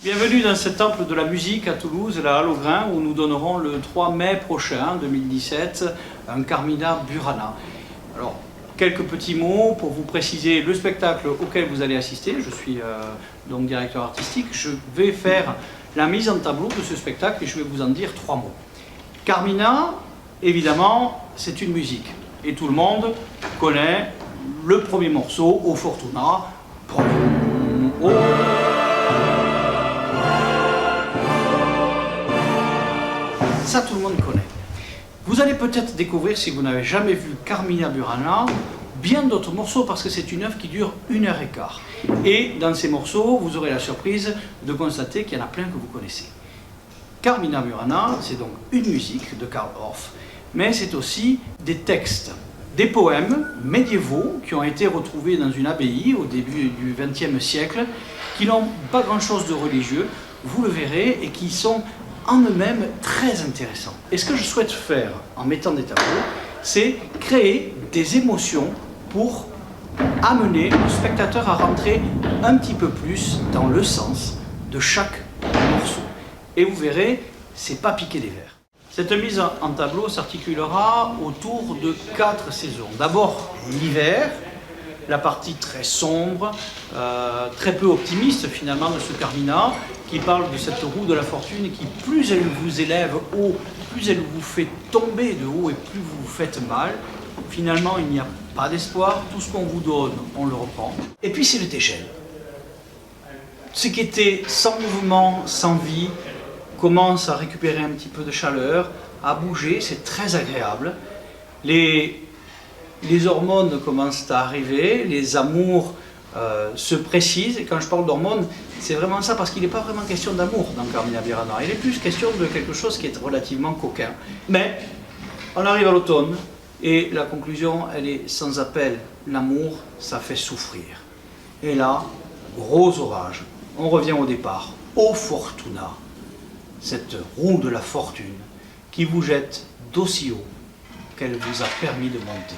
Bienvenue dans ce temple de la musique à Toulouse, la Halle aux Grains, où nous donnerons le 3 mai prochain, 2017, un Carmina Burana. Alors, quelques petits mots pour vous préciser le spectacle auquel vous allez assister. Je suis donc directeur artistique. Je vais faire la mise en tableau de ce spectacle et je vais vous en dire 3 mots. Carmina, évidemment, c'est une musique. Et tout le monde connaît le premier morceau, O Fortuna. Ça, tout le monde connaît. Vous allez peut-être découvrir, si vous n'avez jamais vu Carmina Burana, bien d'autres morceaux parce que c'est une œuvre qui dure 1h15. Et dans ces morceaux, vous aurez la surprise de constater qu'il y en a plein que vous connaissez. Carmina Burana, c'est donc une musique de Carl Orff, mais c'est aussi des textes, des poèmes médiévaux qui ont été retrouvés dans une abbaye au début du XXe siècle, qui n'ont pas grand-chose de religieux, vous le verrez, et qui sont en eux-mêmes très intéressants. Et ce que je souhaite faire en mettant des tableaux, c'est créer des émotions pour amener le spectateur à rentrer un petit peu plus dans le sens de chaque morceau. Et vous verrez, c'est pas piquer des vers. Cette mise en tableau s'articulera autour de 4 saisons. D'abord l'hiver, la partie très sombre, très peu optimiste finalement de ce Carmina, qui parle de cette roue de la fortune qui, plus elle vous élève haut, plus elle vous fait tomber de haut et plus vous vous faites mal. Finalement, il n'y a pas d'espoir, tout ce qu'on vous donne, on le reprend. Et puis c'est le dégel. Ce qui était sans mouvement, sans vie, commence à récupérer un petit peu de chaleur, à bouger, c'est très agréable. Les hormones commencent à arriver, les amours se précisent. Et quand je parle d'hormones, c'est vraiment ça, parce qu'il n'est pas vraiment question d'amour dans Carmina Burana. Il est plus question de quelque chose qui est relativement coquin. Mais on arrive à l'automne, et la conclusion, elle est sans appel. L'amour, ça fait souffrir. Et là, gros orage. On revient au départ. O Fortuna, cette roue de la fortune qui vous jette d'aussi haut qu'elle vous a permis de monter.